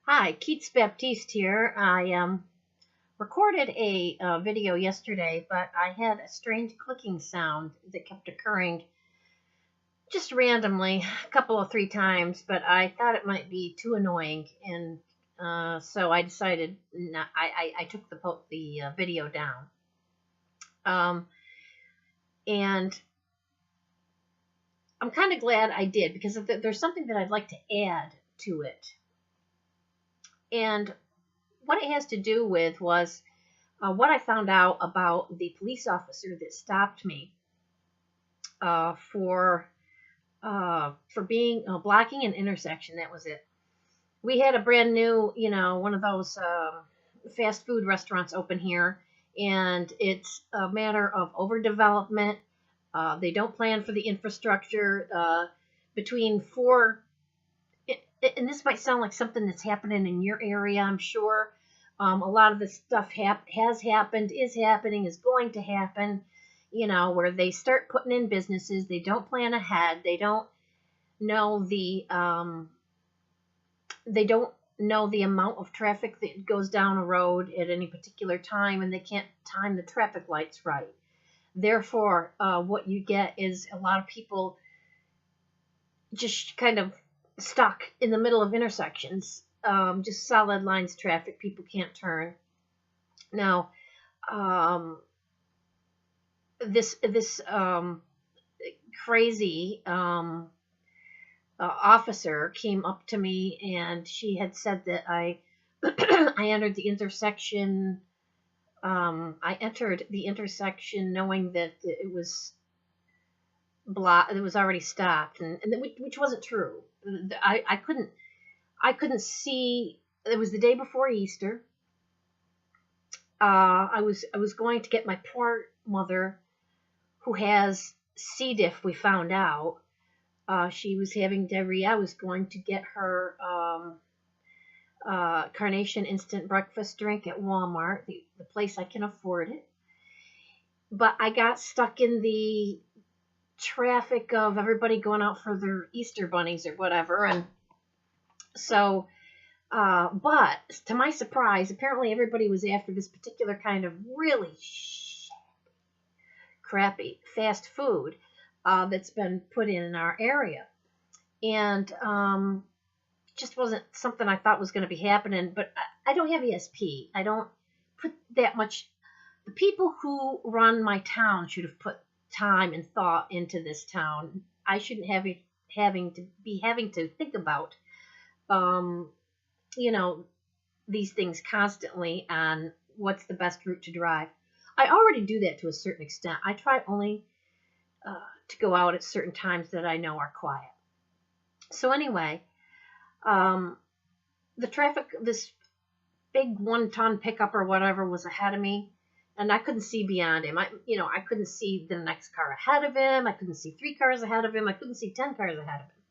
Hi, Keats Baptiste here. I recorded a video yesterday, but I had a strange clicking sound that kept occurring just randomly, a couple of three times. But I thought it might be too annoying, and so I decided not, I took the video down. And I'm kind of glad I did because there's something that I'd like to add to it, and what it has to do with was what I found out about the police officer that stopped me for being blocking an intersection. That was it. We had a brand new, one of those fast food restaurants open here, and it's a matter of overdevelopment. They don't plan for the infrastructure. Between four, and this might sound like something that's happening in your area, I'm sure. A lot of this stuff has happened, is happening, is going to happen, where they start putting in businesses. They don't plan ahead. They don't know the amount of traffic that goes down a road at any particular time, and they can't time the traffic lights right. Therefore, what you get is a lot of people just kind of stuck in the middle of intersections, just solid lines traffic. People can't turn. Now, this crazy officer came up to me, and she had said that I I entered the intersection. I entered the intersection knowing that it was it was already stopped, and which wasn't true. I couldn't see. It was the day before Easter. I was going to get my poor mother, who has C. diff. We found out she was having diarrhea. I was going to get her Carnation instant breakfast drink at Walmart, the place I can afford it. But I got stuck in the traffic of everybody going out for their Easter bunnies or whatever, and so. But to my surprise, apparently everybody was after this particular kind of really crappy fast food that's been put in our area, and just wasn't something I thought was going to be happening. But I don't have ESP. I don't put that much. The people who run my town should have put time and thought into this town. I shouldn't have having to think about you know, these things constantly on what's the best route to drive. I already do that to a certain extent. I try only to go out at certain times that I know are quiet. So anyway, the traffic, this big 1-ton pickup or whatever was ahead of me, and I couldn't see beyond him. I couldn't see the next car ahead of him. I couldn't see 3 cars ahead of him. I couldn't see 10 cars ahead of him.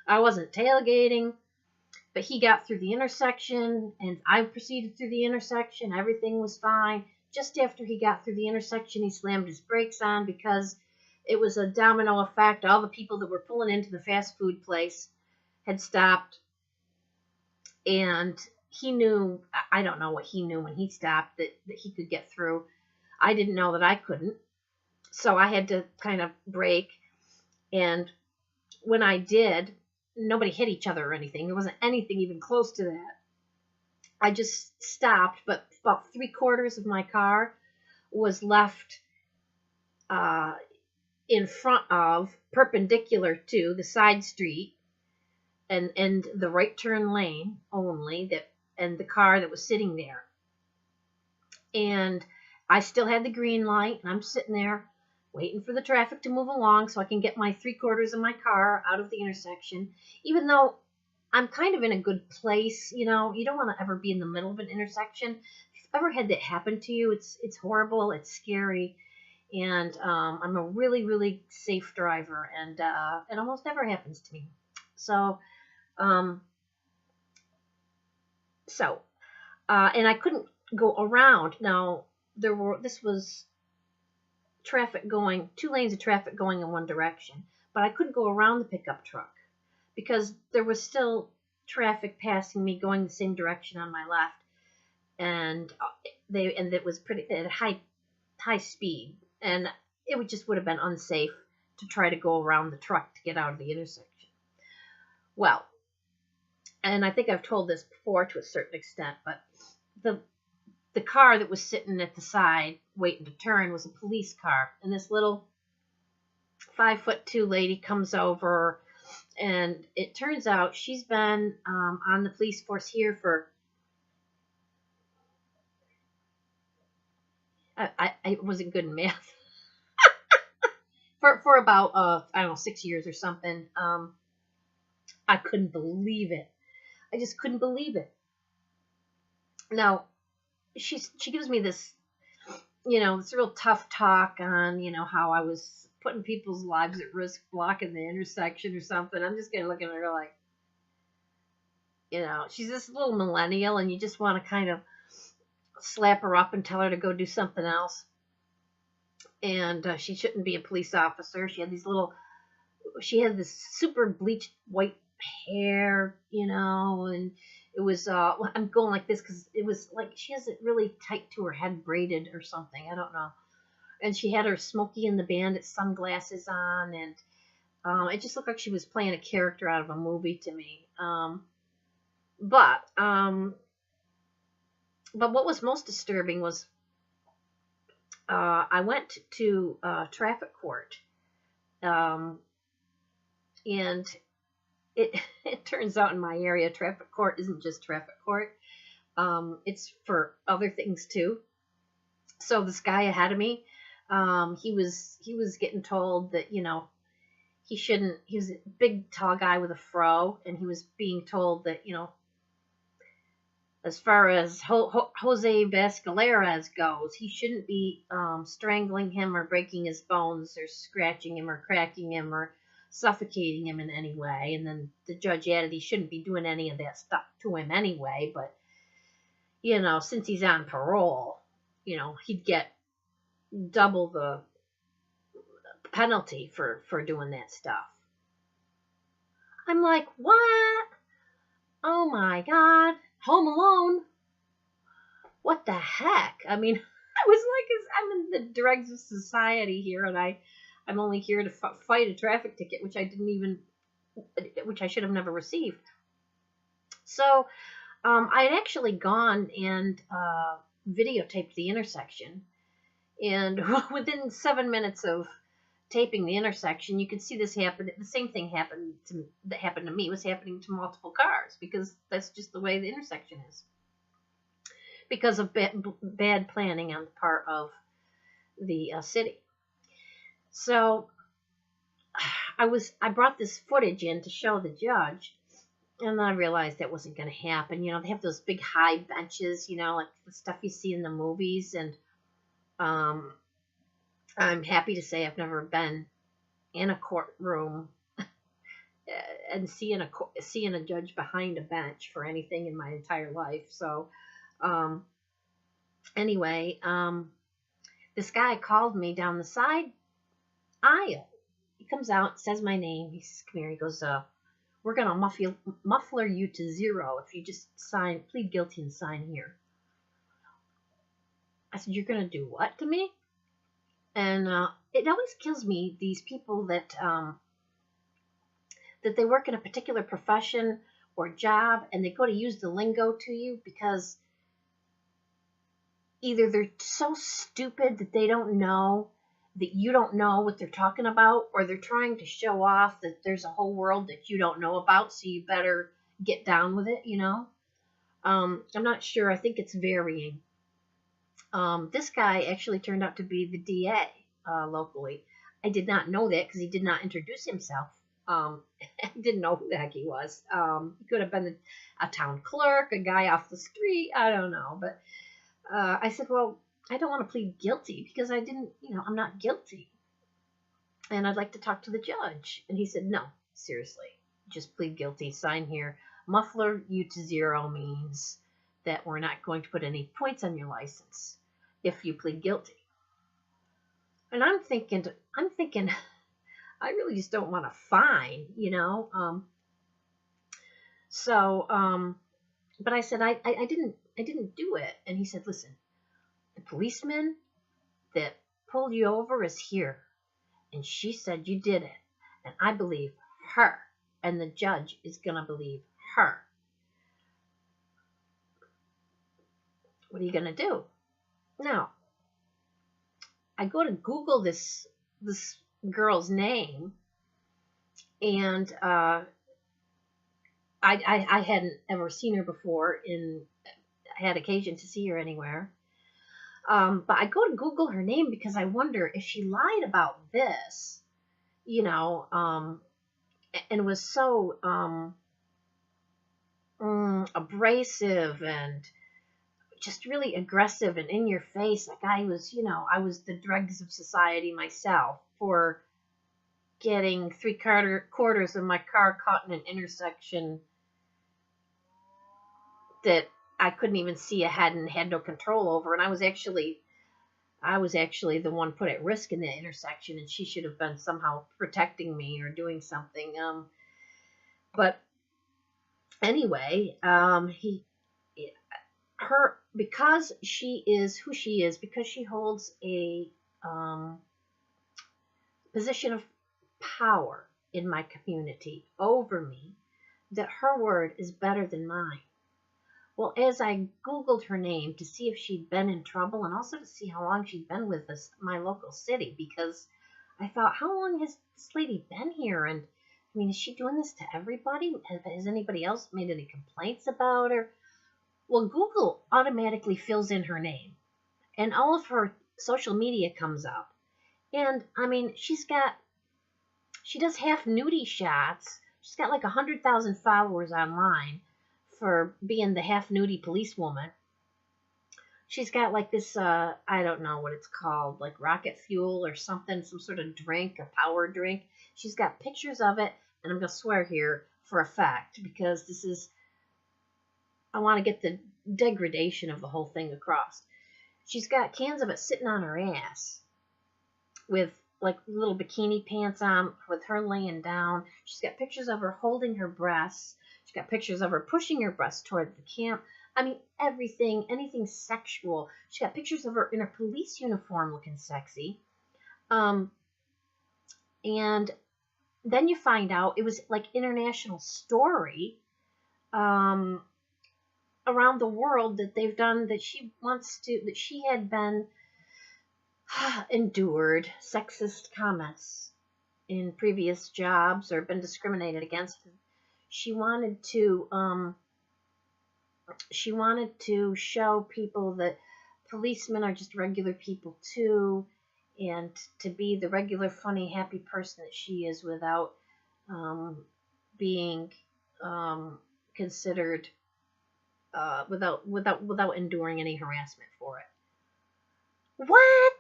I wasn't tailgating. But he got through the intersection, and I proceeded through the intersection. Everything was fine. Just after he got through the intersection, he slammed his brakes on because it was a domino effect. All the people that were pulling into the fast food place had stopped, and he knew, I don't know what he knew when he stopped, that he could get through. I didn't know that I couldn't, so I had to kind of brake, and when I did, nobody hit each other or anything. There wasn't anything even close to that. I just stopped, but about 3/4 of my car was left in front of, perpendicular to the side street and the right turn lane only, and the car that was sitting there. And I still had the green light, and I'm sitting there waiting for the traffic to move along so I can get my 3/4 of my car out of the intersection, even though I'm kind of in a good place. You don't want to ever be in the middle of an intersection. If you've ever had that happen to you, it's horrible, it's scary, and I'm a really, really safe driver, and it almost never happens to me. So, and I couldn't go around. Now, this was traffic going, 2 lanes of traffic going in one direction, but I couldn't go around the pickup truck because there was still traffic passing me going the same direction on my left, and it was pretty at high speed, and just would have been unsafe to try to go around the truck to get out of the intersection. Well, and I think I've told this before to a certain extent, but the car that was sitting at the side waiting to turn was a police car, and this little 5'2" lady comes over, and it turns out she's been on the police force here for I wasn't good in math for about I don't know 6 years or something. I couldn't believe it. I just couldn't believe it. Now she gives me this, this real tough talk on, how I was putting people's lives at risk blocking the intersection or something. I'm just gonna look at her like, she's this little millennial, and you just want to kind of slap her up and tell her to go do something else. And she shouldn't be a police officer. She had this super bleached white hair, and it was, I'm going like this because it was like she has it really tight to her head, braided or something. I don't know. And she had her Smokey and the Bandit sunglasses on, and it just looked like she was playing a character out of a movie to me. But what was most disturbing was I went to traffic court, and it turns out in my area, traffic court isn't just traffic court. It's for other things too. So this guy ahead of me, he was getting told that, he shouldn't. He was a big, tall guy with a fro, and he was being told that, as far as Jose Vascaleras goes, he shouldn't be strangling him or breaking his bones or scratching him or cracking him or suffocating him in any way. And then the judge added he shouldn't be doing any of that stuff to him anyway. But, since he's on parole, he'd get double the penalty for doing that stuff. I'm like, what? Oh my God. Home Alone? What the heck? I mean, I was like, I'm in the dregs of society here, and I'm only here to fight a traffic ticket, which I should have never received. So, I had actually gone and videotaped the intersection, and within 7 minutes of taping the intersection, you could see this happen. The same thing that happened to me was happening to multiple cars, because that's just the way the intersection is, because of bad planning on the part of the city. So I brought this footage in to show the judge, and then I realized that wasn't going to happen. They have those big high benches, like the stuff you see in the movies, and I'm happy to say I've never been in a courtroom and seeing a judge behind a bench for anything in my entire life. So, anyway, this guy called me down the side aisle. He comes out, says my name. He says, "Come here." He goes, "We're gonna muffler you to 0 if you just plead guilty and sign here." I said, "You're gonna do what to me?" And it always kills me, these people that they work in a particular profession or job, and they go to use the lingo to you because either they're so stupid that they don't know that you don't know what they're talking about, or they're trying to show off that there's a whole world that you don't know about, so you better get down with it, I'm not sure. I think it's varying. This guy actually turned out to be the DA locally. I did not know that because he did not introduce himself. I didn't know who the heck he was. He could have been a town clerk, a guy off the street. I don't know. But I said, well, I don't want to plead guilty because I didn't, I'm not guilty. And I'd like to talk to the judge. And he said, no, seriously, just plead guilty. Sign here. Muffler you to 0 means that we're not going to put any points on your license if you plead guilty. And I'm thinking, I really just don't want a fine, So, but I said, I didn't do it. And he said, listen, the policeman that pulled you over is here. And she said you did it. And I believe her. And the judge is going to believe her. What are you going to do? Now, I go to Google this girl's name, and I hadn't ever seen her before. I had occasion to see her anywhere. But I go to Google her name because I wonder if she lied about this, and was so abrasive and just really aggressive and in your face. Like I was the dregs of society myself for getting 3/4 of my car caught in an intersection that I couldn't even see ahead and had no control over. And I was actually the one put at risk in that intersection, and she should have been somehow protecting me or doing something. But anyway, because she is who she is, because she holds a position of power in my community over me, that her word is better than mine. Well, as I Googled her name to see if she'd been in trouble and also to see how long she'd been with my local city, because I thought, how long has this lady been here? And I mean, is she doing this to everybody? Has anybody else made any complaints about her? Well, Google automatically fills in her name, and all of her social media comes up. And I mean, she does half nudie shots. She's got like 100,000 followers online for being the half nudie policewoman. She's got like this, I don't know what it's called, like rocket fuel or something, some sort of drink, a power drink. She's got pictures of it, and I'm going to swear here for a fact, because I want to get the degradation of the whole thing across. She's got cans of it sitting on her ass with like little bikini pants on, with her laying down. She's got pictures of her holding her breasts. She's got pictures of her pushing her breasts toward the camp. I mean, anything sexual. She's got pictures of her in her police uniform looking sexy. And then you find out it was like international story around the world that they've done, that she had been endured sexist comments in previous jobs or been discriminated against. She wanted to show people that policemen are just regular people too, and to be the regular, funny, happy person that she is without being considered without enduring any harassment for it. What?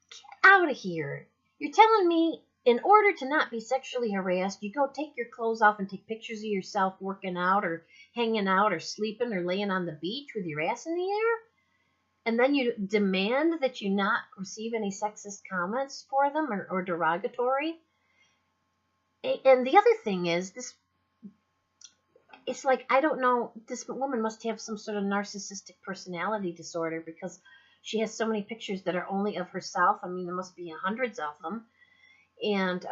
Get out of here. You're telling me in order to not be sexually harassed, you go take your clothes off and take pictures of yourself working out or hanging out or sleeping or laying on the beach with your ass in the air? And then you demand that you not receive any sexist comments for them or derogatory? And the other thing is, it's like, I don't know, this woman must have some sort of narcissistic personality disorder, because she has so many pictures that are only of herself. I mean, there must be hundreds of them. And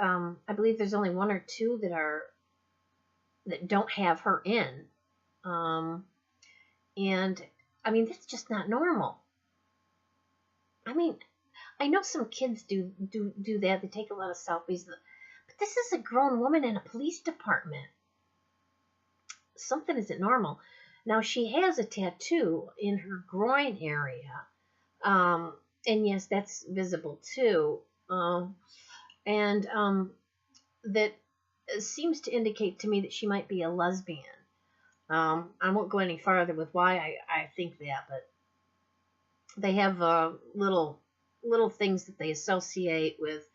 I believe there's only one or two that don't have her in. And I mean, that's just not normal. I mean, I know some kids do that. They take a lot of selfies. But this is a grown woman in a police department. Something isn't normal. Now, she has a tattoo in her groin area. And yes, that's visible too. And that seems to indicate to me that she might be a lesbian. I won't go any farther with why I think that, but they have little things that they associate with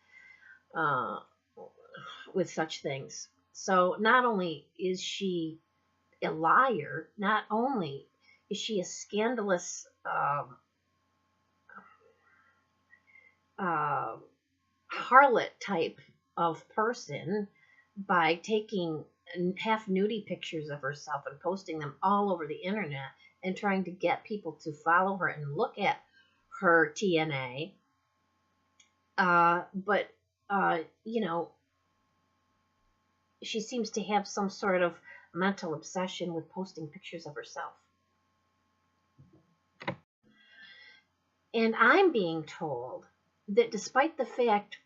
such things. So not only is she a liar, not only is she a scandalous harlot type of person by taking half nudie pictures of herself and posting them all over the internet and trying to get people to follow her and look at her TNA. But you know, she seems to have some sort of mental obsession with posting pictures of herself. And I'm being told that despite the fact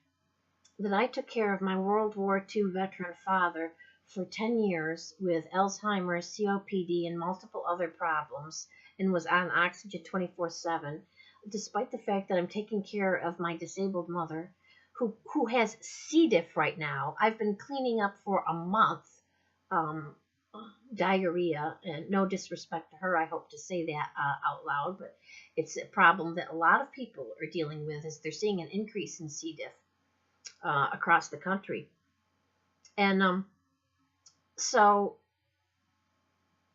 that I took care of my World War II veteran father for 10 years with Alzheimer's, COPD, and multiple other problems, and was on oxygen 24/7, despite the fact that I'm taking care of my disabled mother, who has C. diff right now. I've been cleaning up for a month, diarrhea, and no disrespect to her, I hope to say that out loud, but it's a problem that a lot of people are dealing with, is they're seeing an increase in C. diff across the country. And so,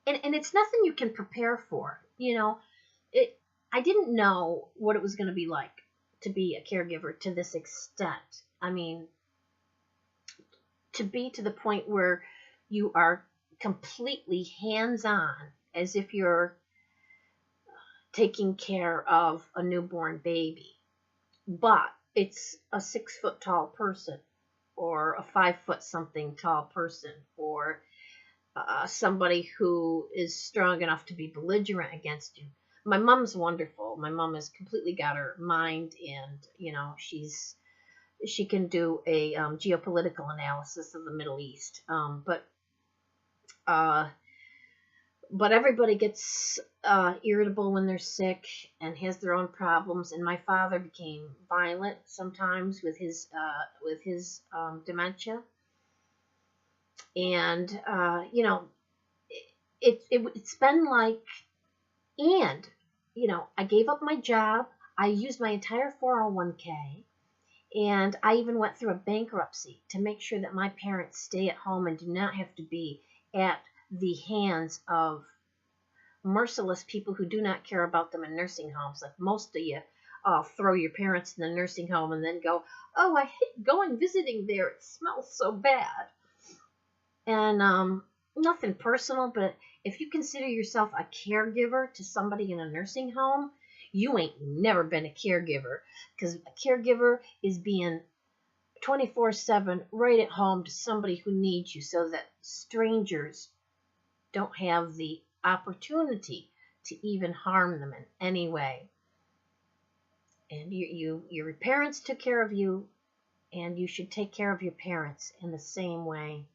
and it's nothing you can prepare for, you know. I didn't know what it was going to be like to be a caregiver to this extent. I mean, to be to the point where you are completely hands-on, as if you're taking care of a newborn baby, but it's a 6 foot tall person, or a 5 foot something tall person, or somebody who is strong enough to be belligerent against you. My mom's wonderful. My mom has completely got her mind, and you know, she can do a geopolitical analysis of the Middle East. But everybody gets irritable when they're sick and has their own problems. And my father became violent sometimes with his dementia. And you know, it's been like, and you know, I gave up my job. I used my entire 401k, and I even went through a bankruptcy to make sure that my parents stay at home and do not have to be at the hands of merciless people who do not care about them in nursing homes. Like most of you throw your parents in the nursing home and then go, oh, I hate going visiting there. It smells so bad. And nothing personal, but if you consider yourself a caregiver to somebody in a nursing home, you ain't never been a caregiver, because a caregiver is being 24/7 right at home to somebody who needs you, so that strangers don't have the opportunity to even harm them in any way. And your parents took care of you, and you should take care of your parents in the same way.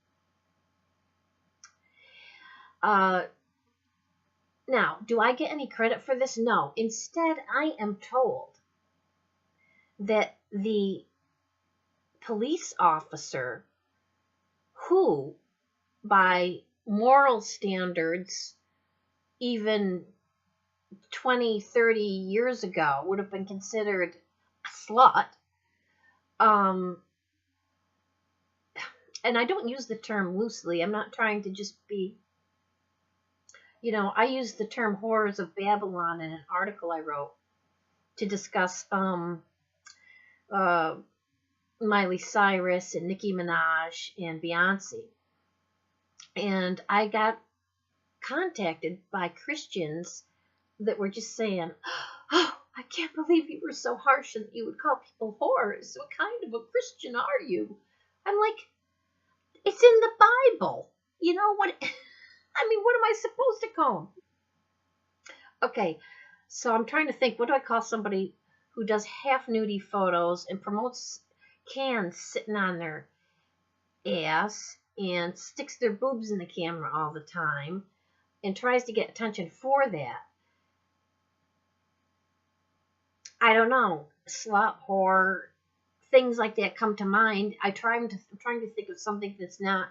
Now, do I get any credit for this? No. Instead, I am told that the police officer who, by moral standards, even 20, 30 years ago, would have been considered a slut, and I don't use the term loosely. I'm not trying to just be, you know, I used the term Horrors of Babylon in an article I wrote to discuss Miley Cyrus and Nicki Minaj and Beyonce. And I got contacted by Christians that were just saying, oh, I can't believe you were so harsh and you would call people whores. What kind of a Christian are you? I'm like, it's in the Bible. You know what? I mean, what am I supposed to call them? Okay, so I'm trying to think, what do I call somebody who does half nudie photos and promotes cans sitting on their ass and sticks their boobs in the camera all the time and tries to get attention for that? I don't know. Slut, whore, things like that come to mind. I'm trying to think of something that's not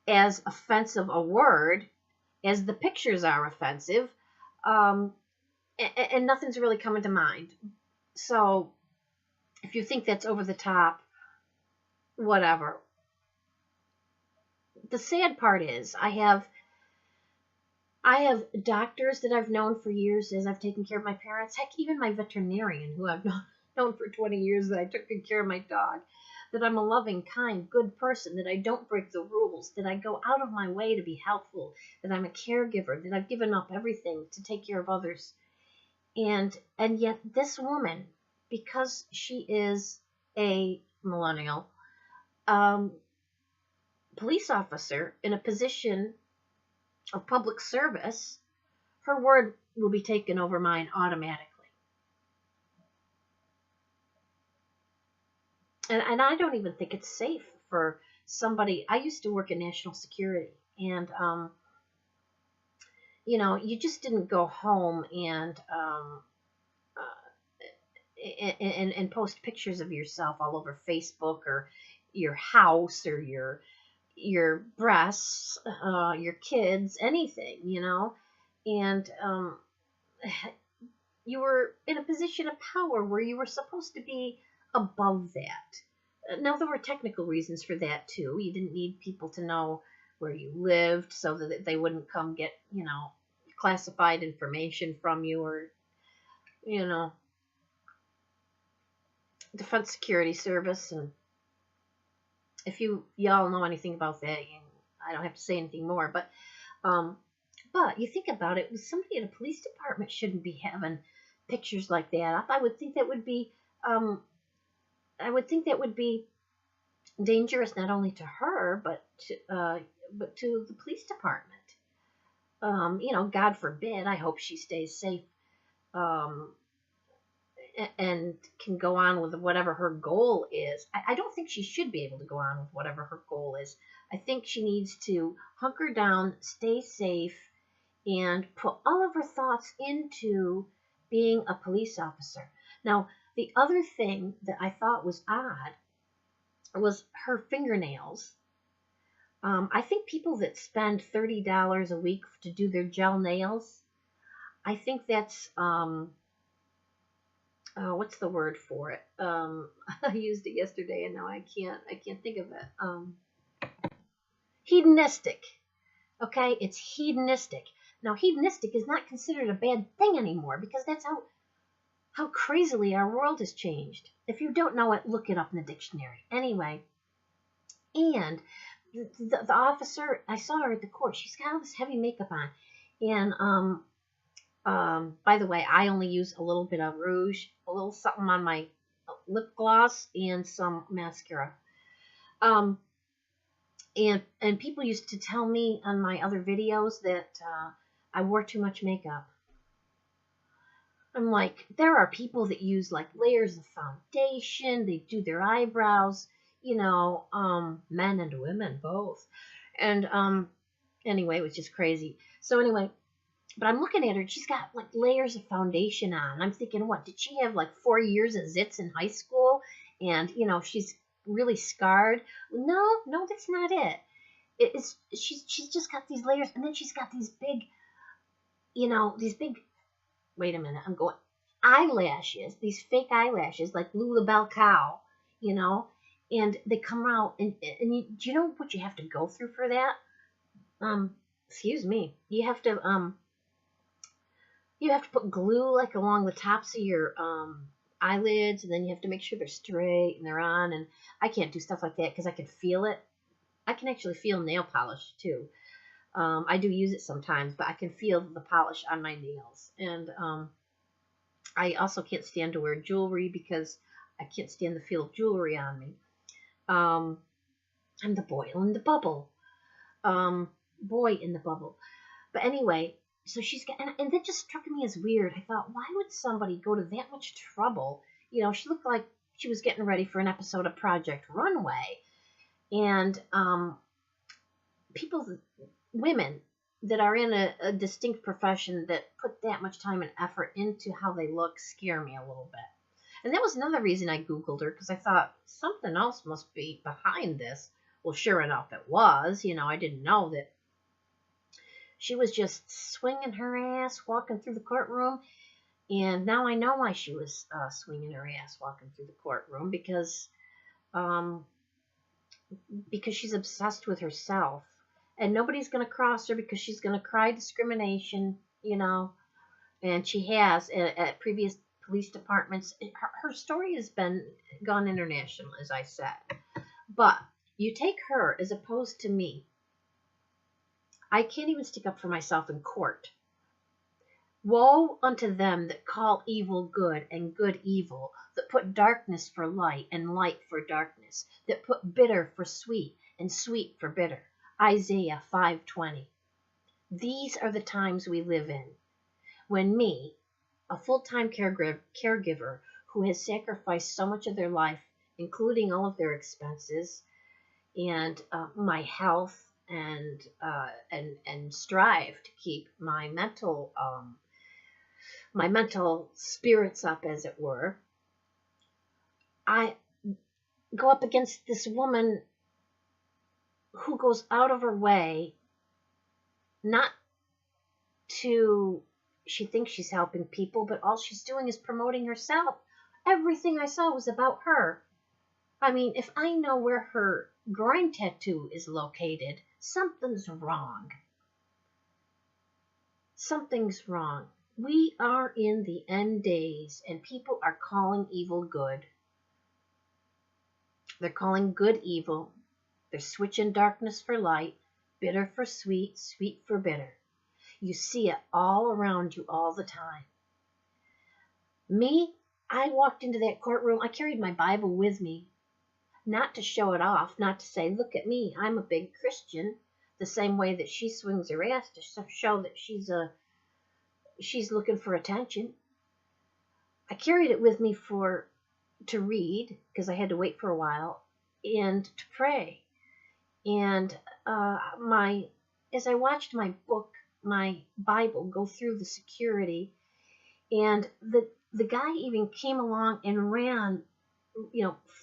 as offensive a word as the pictures are offensive, and nothing's really coming to mind. So if you think that's over the top, whatever. The sad part is I have doctors that I've known for years as I've taken care of my parents. Heck, even my veterinarian, who I've known for 20 years, that I took good care of my dog. that I'm a loving, kind, good person, that I don't break the rules, that I go out of my way to be helpful, that I'm a caregiver, that I've given up everything to take care of others. And yet this woman, because she is a millennial police officer in a position of public service, her word will be taken over mine automatically. And I don't even think it's safe for somebody. I used to work in national security, and you just didn't go home and post pictures of yourself all over Facebook, or your house, or your breasts, your kids, anything, and you were in a position of power where you were supposed to be above that. Now, there were technical reasons for that too. You didn't need people to know where you lived so that they wouldn't come get, classified information from you, or, Defense Security Service. And if y'all know anything about that, I don't have to say anything more. But you think about it, somebody in a police department shouldn't be having pictures like that. I would think that would be dangerous not only to her, but to the police department. God forbid, I hope she stays safe and can go on with whatever her goal is. I don't think she should be able to go on with whatever her goal is. I think she needs to hunker down, stay safe, and put all of her thoughts into being a police officer. Now, the other thing that I thought was odd was her fingernails. I think people that spend $30 a week to do their gel nails, I think that's, what's the word for it? I used it yesterday and now I can't think of it. Hedonistic. Okay, it's hedonistic. Now, hedonistic is not considered a bad thing anymore, because that's how crazily our world has changed. If you don't know it, look it up in the dictionary. Anyway, and the officer, I saw her at the court. She's got all this heavy makeup on, and by the way, I only use a little bit of rouge, a little something on my lip gloss, and some mascara. And people used to tell me on my other videos that I wore too much makeup. I'm like, there are people that use like layers of foundation. They do their eyebrows, men and women both. And anyway, it was just crazy. So anyway, but I'm looking at her, and she's got like layers of foundation on. And I'm thinking, what, did she have like 4 years of zits in high school? And, she's really scarred. No, that's not it. She's just got these layers, and then she's got these big, wait a minute, I'm going, eyelashes, these fake eyelashes, like Lulabelle Cow, and they come out, and do you know what you have to go through for that? Excuse me, you have to put glue like along the tops of your eyelids, and then you have to make sure they're straight and they're on, and I can't do stuff like that because I can feel it. I can actually feel nail polish too. I do use it sometimes, but I can feel the polish on my nails. And I also can't stand to wear jewelry because I can't stand the feel of jewelry on me. I'm the boy in the bubble. Boy in the bubble. But anyway, so she's got, and that just struck me as weird. I thought, why would somebody go to that much trouble? She looked like she was getting ready for an episode of Project Runway. And women that are in a distinct profession that put that much time and effort into how they look scare me a little bit. And that was another reason I Googled her, because I thought something else must be behind this. Well, sure enough, it was. I didn't know that she was just swinging her ass walking through the courtroom. And now I know why she was swinging her ass walking through the courtroom, because she's obsessed with herself. And nobody's going to cross her, because she's going to cry discrimination, and she has at previous police departments. Her story has gone international, as I said. But you take her as opposed to me. I can't even stick up for myself in court. Woe unto them that call evil good and good evil, that put darkness for light and light for darkness, that put bitter for sweet and sweet for bitter. Isaiah 5:20. These are the times we live in, when me, a full-time caregiver who has sacrificed so much of their life, including all of their expenses and my health, and strive to keep my mental spirits up, as it were. I go up against this woman who goes out of her way not to, she thinks she's helping people, but all she's doing is promoting herself. Everything I saw was about her. I mean, if I know where her groin tattoo is located, something's wrong. Something's wrong. We are in the end days, and people are calling evil good. They're calling good evil. They're switching darkness for light, bitter for sweet, sweet for bitter. You see it all around you all the time. Me, I walked into that courtroom. I carried my Bible with me, not to show it off, not to say, look at me, I'm a big Christian, the same way that she swings her ass to show that she's looking for attention. I carried it with me to read, because I had to wait for a while, and to pray. And as I watched my Bible go through the security, and the guy even came along and ran,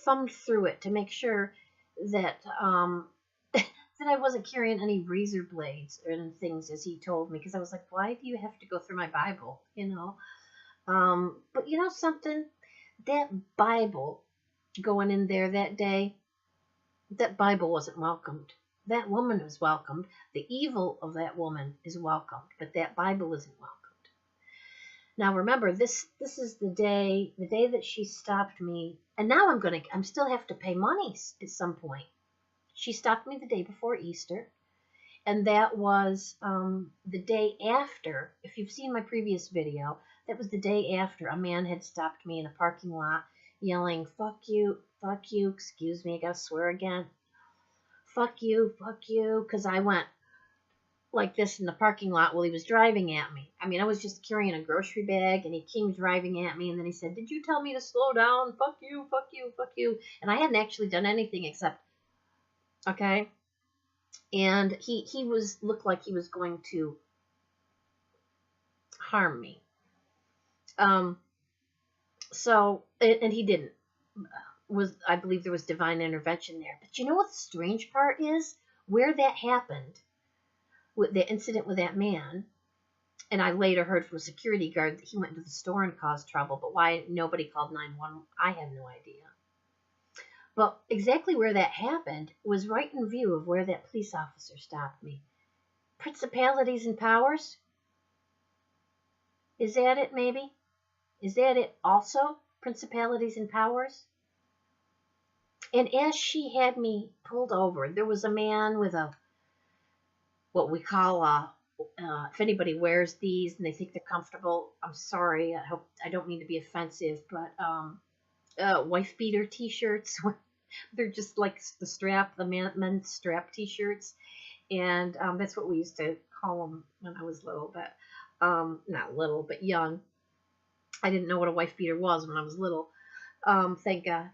thumbed through it to make sure that that I wasn't carrying any razor blades and things, as he told me, because I was like, why do you have to go through my Bible, But you know something? That Bible going in there that day, that Bible wasn't welcomed. That woman was welcomed. The evil of that woman is welcomed, but that Bible isn't welcomed. Now remember, this is the day that she stopped me, and now I'm still have to pay money at some point. She stopped me the day before Easter, and that was the day after. If you've seen my previous video, that was the day after a man had stopped me in a parking lot, yelling, fuck you, excuse me, I gotta swear again, fuck you, because I went like this in the parking lot while he was driving at me. I mean, I was just carrying a grocery bag, and he came driving at me, and then he said, did you tell me to slow down? Fuck you. And I hadn't actually done anything except, okay? And he looked like he was going to harm me. So, and he didn't. I believe there was divine intervention there. But you know what the strange part is? Where that happened, with the incident with that man, and I later heard from a security guard that he went into the store and caused trouble, but why nobody called 911, I have no idea. But exactly where that happened was right in view of where that police officer stopped me. Principalities and powers? Is that it, maybe? Is that it also? Principalities and powers? And as she had me pulled over, there was a man with what we call if anybody wears these and they think they're comfortable, I'm sorry, I don't mean to be offensive, but wife beater t-shirts. They're just like the men's strap t-shirts, and that's what we used to call them when I was little, but not little, but young. I didn't know what a wife beater was when I was little, thank God.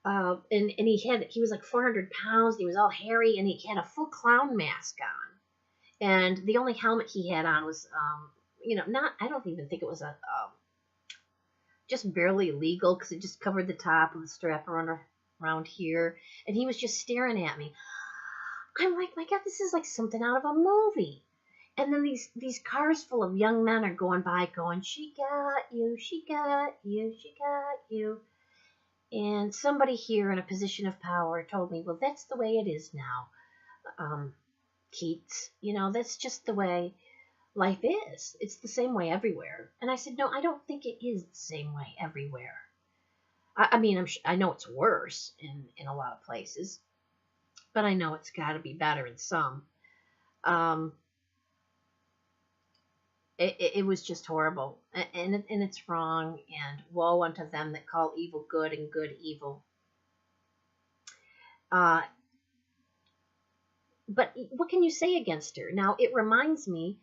And he was like 400 pounds, and he was all hairy, and he had a full clown mask on, and the only helmet he had on was, I don't even think it was just barely legal, because it just covered the top of the strap around here, and he was just staring at me. I'm like, my God, this is like something out of a movie. And then these cars full of young men are going by going, she got you, she got you, she got you. And somebody here in a position of power told me, well, that's the way it is now, Keats. That's just the way. life is. It's the same way everywhere. And I said, no, I don't think it is the same way everywhere. I mean, I know it's worse in a lot of places, but I know it's got to be better in some. Um, it was just horrible, and it's wrong, and woe unto them that call evil good and good evil. But what can you say against her? Now, it reminds me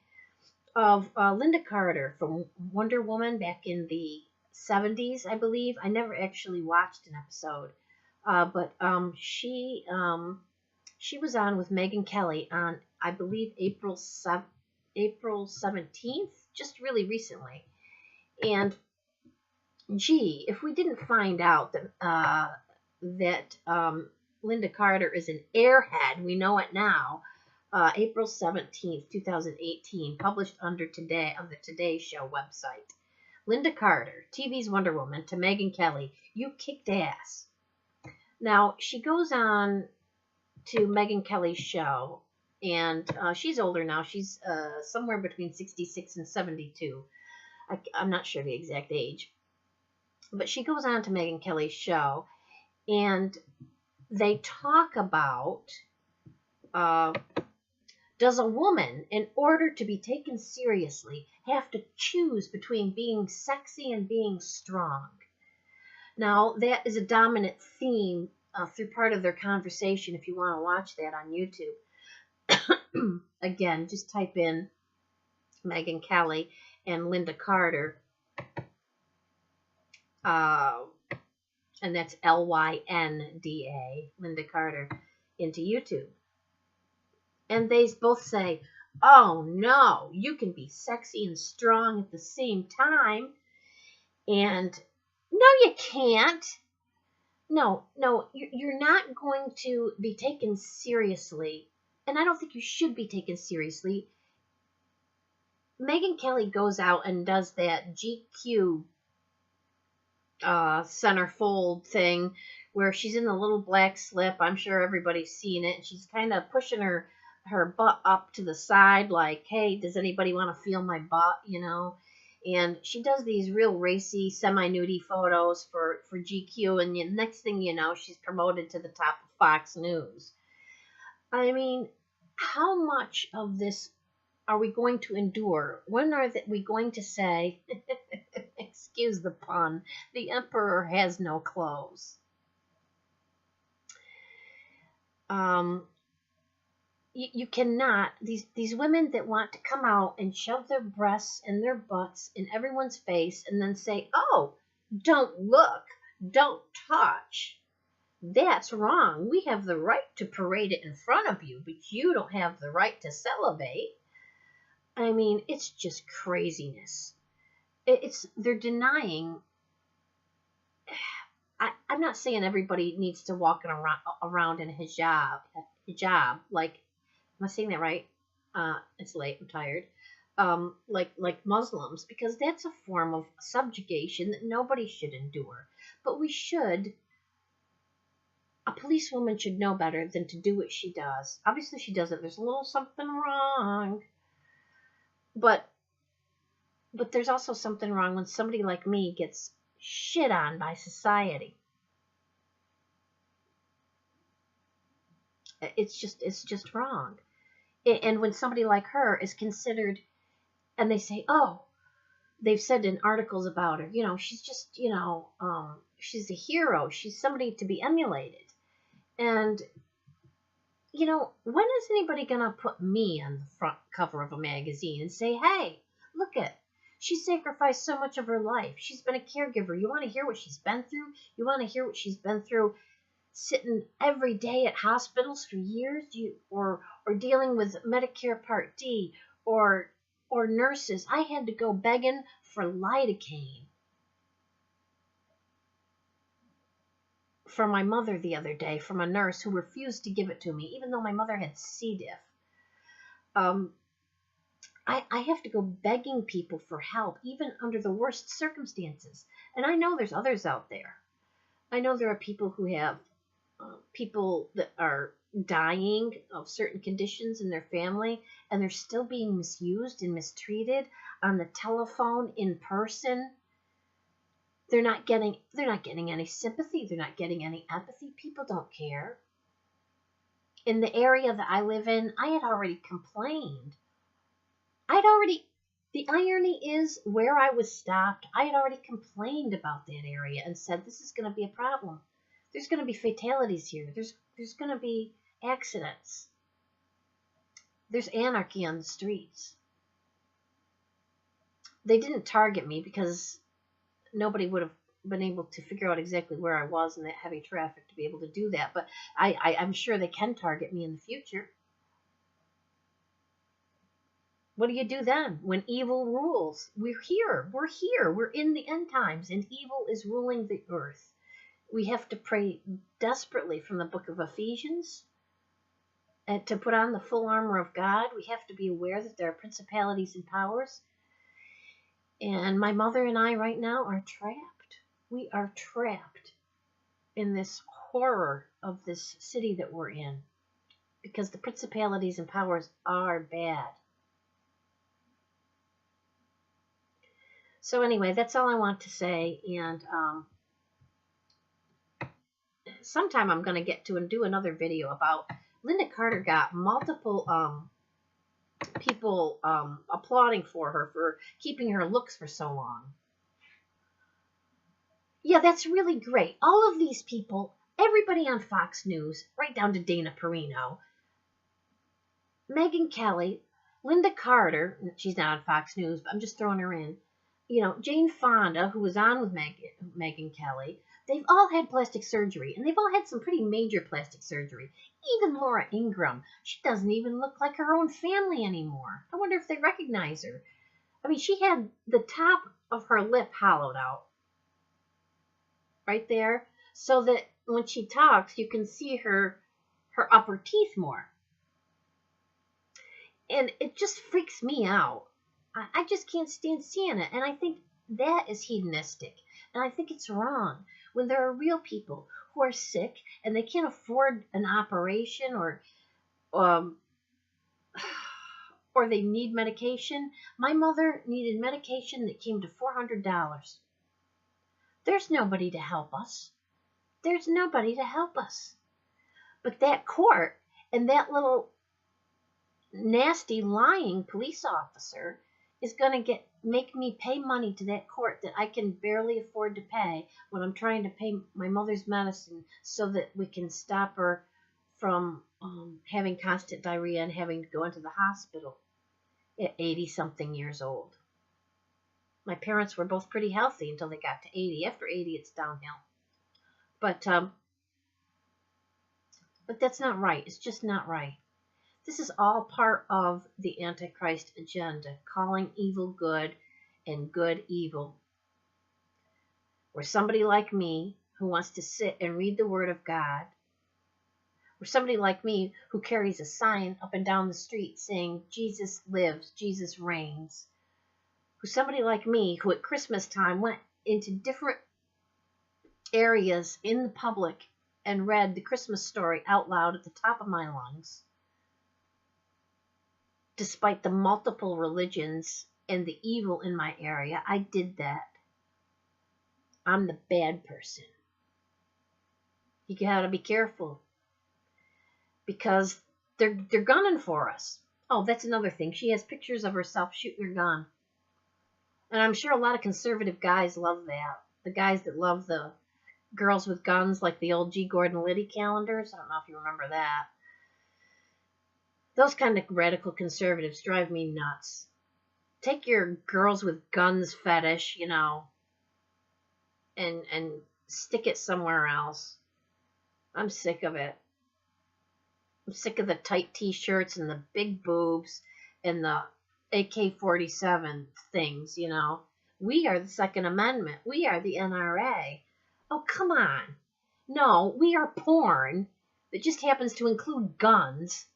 of Linda Carter from Wonder Woman back in the 70s, I believe. I never actually watched an episode, but she was on with Megyn Kelly on, I believe, April 17th, just really recently. And gee, if we didn't find out that Linda Carter is an airhead, we know it now. April 17th, 2018, published under Today on the Today Show website. Linda Carter, TV's Wonder Woman, to Megyn Kelly, you kicked ass. Now, she goes on to Megyn Kelly's show, and she's older now. She's somewhere between 66 and 72. I'm not sure the exact age. But she goes on to Megyn Kelly's show, and they talk about, does a woman, in order to be taken seriously, have to choose between being sexy and being strong? Now, that is a dominant theme through part of their conversation, if you want to watch that on YouTube. Again, just type in Megyn Kelly and Linda Carter, and that's Lynda, Linda Carter, into YouTube. And they both say, oh no, you can be sexy and strong at the same time. And no, you can't. No, you're not going to be taken seriously. And I don't think you should be taken seriously. Megyn Kelly goes out and does that GQ centerfold thing where she's in the little black slip. I'm sure everybody's seen it. She's kind of pushing her butt up to the side like, hey, does anybody want to feel my butt, you know? And she does these real racy, semi-nudie photos for GQ, and the next thing you know, she's promoted to the top of Fox News. I mean, how much of this are we going to endure? When are we going to say, excuse the pun, the emperor has no clothes? You cannot, these women that want to come out and shove their breasts and their butts in everyone's face and then say, oh, don't look, don't touch. That's wrong. We have the right to parade it in front of you, but you don't have the right to celebrate. I mean, it's just craziness. They're denying. I'm not saying everybody needs to walk around in hijab, like, am I saying that right? It's late, I'm tired. Like Muslims, because that's a form of subjugation that nobody should endure. But we should. A policewoman should know better than to do what she does. Obviously, she doesn't. There's a little something wrong. But there's also something wrong when somebody like me gets shit on by society. It's just wrong. And when somebody like her is considered, and they say, oh, they've said in articles about her, you know, she's just, you know, she's a hero. She's somebody to be emulated. And, you know, when is anybody going to put me on the front cover of a magazine and say, hey, look at, she sacrificed so much of her life. She's been a caregiver. You want to hear what she's been through? You want to hear what she's been through sitting every day at hospitals for years, or dealing with Medicare Part D, or nurses. I had to go begging for lidocaine for my mother the other day from a nurse who refused to give it to me, even though my mother had C. diff. I have to go begging people for help, even under the worst circumstances. And I know there's others out there. I know there are people who have people that are dying of certain conditions in their family, and they're still being misused and mistreated on the telephone, in person. They're not getting any sympathy. They're not getting any empathy. People don't care. In the area that I live in, I had already complained. The irony is, where I was stopped, I had already complained about that area and said, this is going to be a problem. There's going to be fatalities here. There's going to be accidents. There's anarchy on the streets. They didn't target me because nobody would have been able to figure out exactly where I was in that heavy traffic to be able to do that. But I'm sure they can target me in the future. What do you do then when evil rules? We're here. We're in the end times, and evil is ruling the earth. We have to pray desperately from the book of Ephesians and to put on the full armor of God. We have to be aware that there are principalities and powers. And my mother and I right now are trapped. We are trapped in this horror of this city that we're in because the principalities and powers are bad. So anyway, that's all I want to say, and sometime I'm going to get to and do another video about Linda Carter. Got multiple people applauding for her for keeping her looks for so long. Yeah, that's really great. All of these people, everybody on Fox News, right down to Dana Perino, Megyn Kelly, Linda Carter, she's not on Fox News, but I'm just throwing her in. You know, Jane Fonda, who was on with Megyn Kelly, they've all had plastic surgery, and they've all had some pretty major plastic surgery. Even Laura Ingraham, she doesn't even look like her own family anymore. I wonder if they recognize her. I mean, she had the top of her lip hollowed out, right there, so that when she talks, you can see her upper teeth more. And it just freaks me out. I just can't stand seeing it, and I think that is hedonistic, and I think it's wrong when there are real people who are sick and they can't afford an operation or they need medication. My mother needed medication that came to $400. There's nobody to help us. There's nobody to help us. But that court and that little nasty lying police officer is going to make me pay money to that court that I can barely afford to pay when I'm trying to pay my mother's medicine so that we can stop her from having constant diarrhea and having to go into the hospital at 80-something years old. My parents were both pretty healthy until they got to 80. After 80, it's downhill. But that's not right. It's just not right. This is all part of the Antichrist agenda, calling evil good and good evil. Where somebody like me who wants to sit and read the Word of God, or somebody like me who carries a sign up and down the street saying, Jesus lives, Jesus reigns, or somebody like me who at Christmas time went into different areas in the public and read the Christmas story out loud at the top of my lungs, despite the multiple religions and the evil in my area. I did that. I'm the bad person. You gotta be careful because they're gunning for us. Oh, that's another thing. She has pictures of herself shooting her gun. And I'm sure a lot of conservative guys love that. The guys that love the girls with guns, like the old G. Gordon Liddy calendars. I don't know if you remember that. Those kind of radical conservatives drive me nuts. Take your girls with guns fetish, you know, and stick it somewhere else. I'm sick of it. I'm sick of the tight t-shirts and the big boobs and the AK-47 things, you know. We are the Second Amendment. We are the NRA. Oh, come on. No, we are porn that just happens to include guns.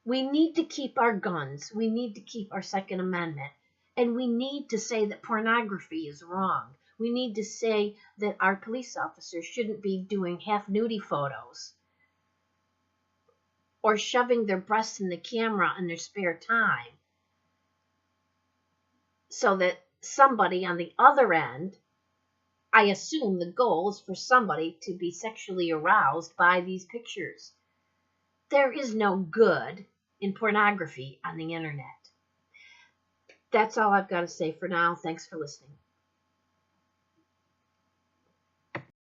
We need to keep our guns. We need to keep our Second Amendment. And we need to say that pornography is wrong. We need to say that our police officers shouldn't be doing half nudie photos. or shoving their breasts in the camera in their spare time so that somebody on the other end, I assume the goal is for somebody to be sexually aroused by these pictures. There is no good in pornography on the internet. That's all I've got to say for now. Thanks for listening.